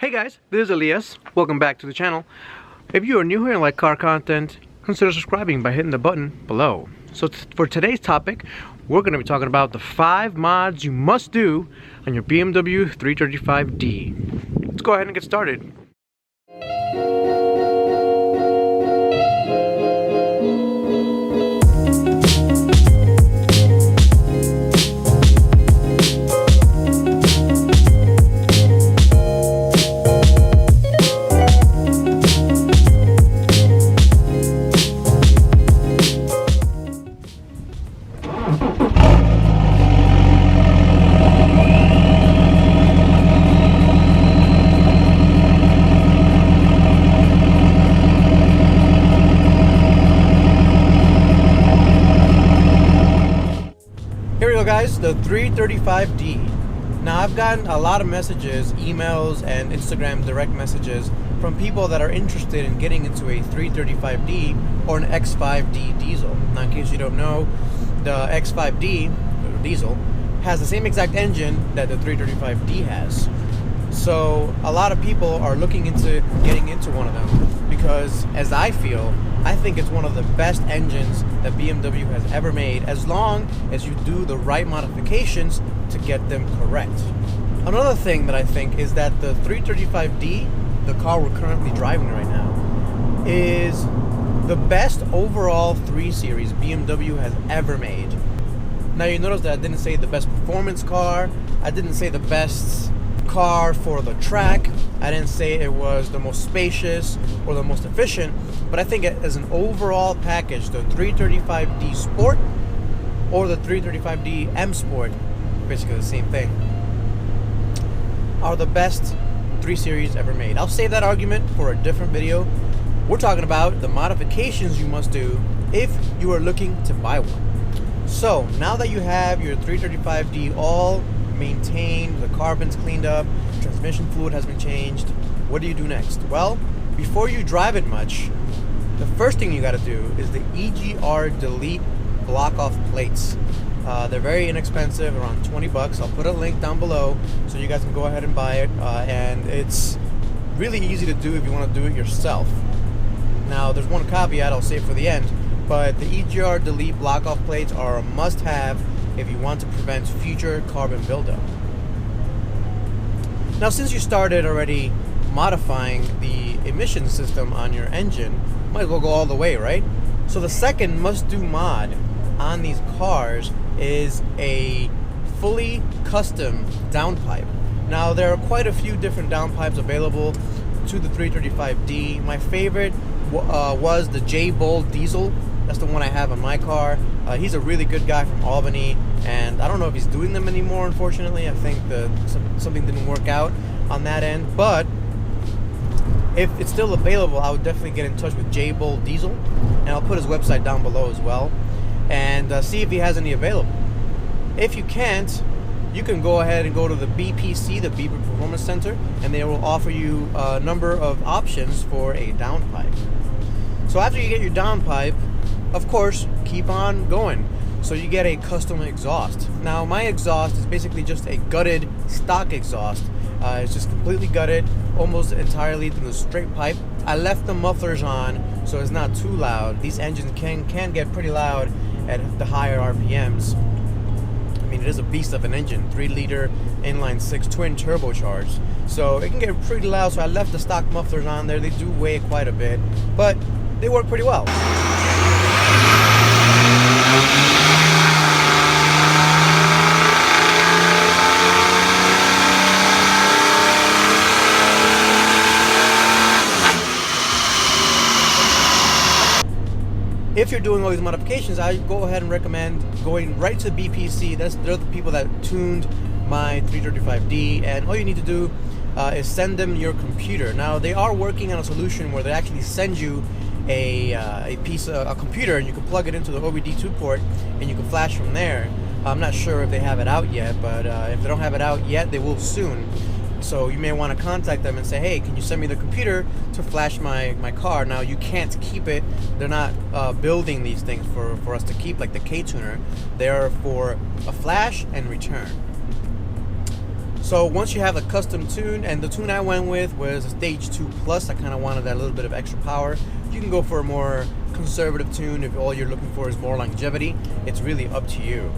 Hey guys, this is Elias. Welcome back to the channel. If you are new here and like car content, consider subscribing by hitting the button below. So for today's topic, we're going to be talking about the 5 mods you must do on your BMW 335D. Let's go ahead and get started. Here we go guys, the 335D. Now I've gotten a lot of messages, emails, and Instagram direct messages from people that are interested in getting into a 335D or an X5D diesel. Now in case you don't know, the X5D diesel has the same exact engine that the 335D has. So a lot of people are looking into getting into one of them because, as I think it's one of the best engines that BMW has ever made, as long as you do the right modifications to get them correct. Another thing that I think is that the 335D, the car we're currently driving right now, is the best overall 3 Series BMW has ever made. Now you notice that I didn't say the best performance car, I didn't say the best car for the track, I didn't say it was the most spacious or the most efficient, but I think as an overall package, the 335D Sport or the 335D M Sport, basically the same thing, are the best 3 Series ever made. I'll save that argument for a different video. We're talking about the modifications you must do if you are looking to buy one. So now that you have your 335D all maintained, the carbon's cleaned up, transmission fluid has been changed, what do you do next? Well, before you drive it much, the first thing you got to do is the EGR Delete block-off plates. They're very inexpensive, around 20 bucks. I'll put a link down below so you guys can go ahead and buy it, and it's really easy to do if you want to do it yourself. Now there's one caveat I'll save for the end, but the EGR Delete block-off plates are a must-have if you want to prevent future carbon buildup. Now since you started already modifying the emission system on your engine, might as well go all the way, right? So the second must-do mod on these cars is a fully custom downpipe. Now there are quite a few different downpipes available to the 335D. My favorite was the J-Bull diesel. That's the one I have on my car. He's a really good guy from Albany, and I don't know if he's doing them anymore, unfortunately. I think something didn't work out on that end, but if it's still available, I would definitely get in touch with J-Bull Diesel, and I'll put his website down below as well, and see if he has any available. If you can't, you can go ahead and go to the BPC, the Beaver Performance Center, and they will offer you a number of options for a downpipe. So after you get your downpipe, of course, keep on going. So you get a custom exhaust. Now my exhaust is basically just a gutted stock exhaust. It's just completely gutted, almost entirely through the straight pipe. I left the mufflers on so it's not too loud. These engines can get pretty loud at the higher RPMs. I mean, it is a beast of an engine, 3-liter inline 6 twin turbocharged. So it can get pretty loud, so I left the stock mufflers on there. They do weigh quite a bit, but they work pretty well. If you're doing all these modifications, I go ahead and recommend going right to BPC. They're the people that tuned my 335D, and all you need to do is send them your computer. Now they are working on a solution where they actually send you a computer, and you can plug it into the OBD2 port and you can flash from there. I'm not sure if they have it out yet, but if they don't have it out yet, they will soon. So you may want to contact them and say, hey, can you send me the computer to flash my car? Now you can't keep it. They're not building these things for us to keep like the K-tuner. They are for a flash and return. So once you have a custom tune, and the tune I went with was a Stage 2 Plus, I kind of wanted that little bit of extra power. You can go for a more conservative tune if all you're looking for is more longevity. It's really up to you.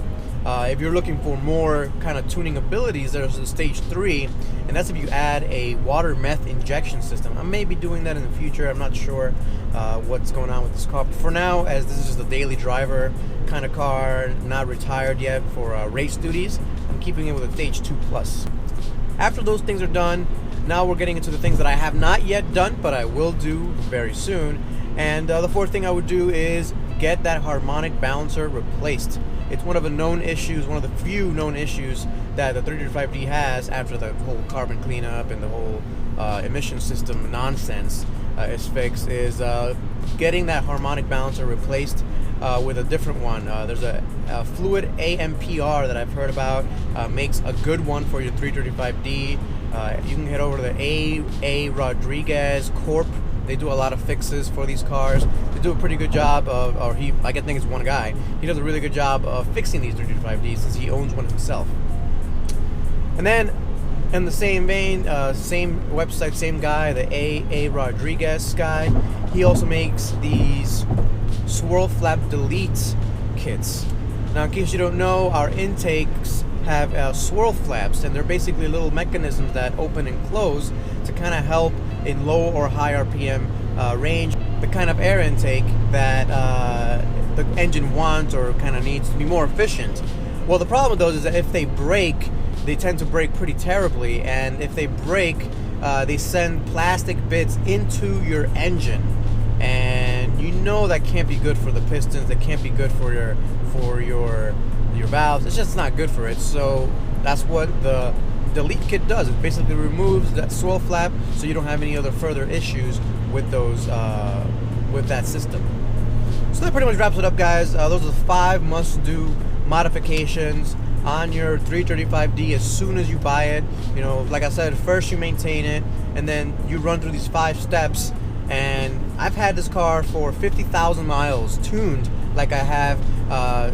If you're looking for more kind of tuning abilities, there's a Stage 3, and that's if you add a water meth injection system. I may be doing that in the future. I'm not sure what's going on with this car. But for now, as this is just a daily driver kind of car, not retired yet for race duties, I'm keeping it with a Stage 2 Plus. After those things are done, now we're getting into the things that I have not yet done, but I will do very soon. And the fourth thing I would do is get that harmonic balancer replaced. It's one of the known issues, one of the few known issues that the 335D has after the whole carbon cleanup and the whole emission system nonsense is fixed, is getting that harmonic balancer replaced with a different one. There's a fluid AMPR that I've heard about, makes a good one for your 335D. You can head over to the A. Rodriguez Corp. They do a lot of fixes for these cars. They do a pretty good job of, or I think it's one guy. He does a really good job of fixing these 335Ds since he owns one himself. And then, in the same vein, same website, same guy, the A. Rodriguez guy, he also makes these swirl flap delete kits. Now, in case you don't know, our intakes have swirl flaps, and they're basically little mechanisms that open and close to kind of help in low or high RPM range, the kind of air intake that the engine wants or kind of needs to be more efficient. Well, the problem with those is that if they break, they tend to break pretty terribly, and if they break, they send plastic bits into your engine, and you know that can't be good for the pistons. That can't be good for your valves. It's just not good for it. So that's what the delete kit does. It basically removes that swirl flap so you don't have any other further issues with those with that system. So that pretty much wraps it up, guys. Those are the 5 must-do modifications on your 335D as soon as you buy it. You know, like I said, first you maintain it, and then you run through these 5 steps. And I've had this car for 50,000 miles tuned like I have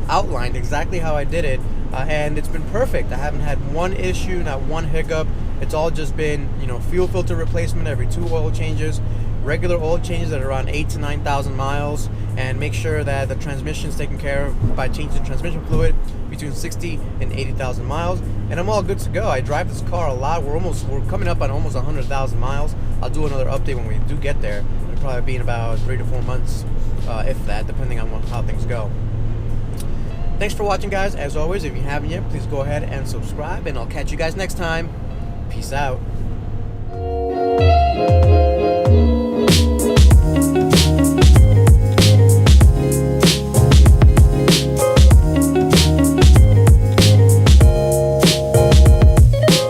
outlined exactly how I did it, and it's been perfect. I haven't had one issue, not one hiccup. It's all just been, you know, fuel filter replacement every 2 oil changes, regular oil changes at around 8,000 to 9,000 miles, and make sure that the transmission is taken care of by changing transmission fluid between 60 and 80,000 miles, and I'm all good to go. I drive this car a lot. We're coming up on almost 100,000 miles. I'll do another update when we do get there. It'll probably be in about 3 to 4 months, if that, depending on how things go. Thanks for watching, guys. As always, if you haven't yet, please go ahead and subscribe, and I'll catch you guys next time. Peace out.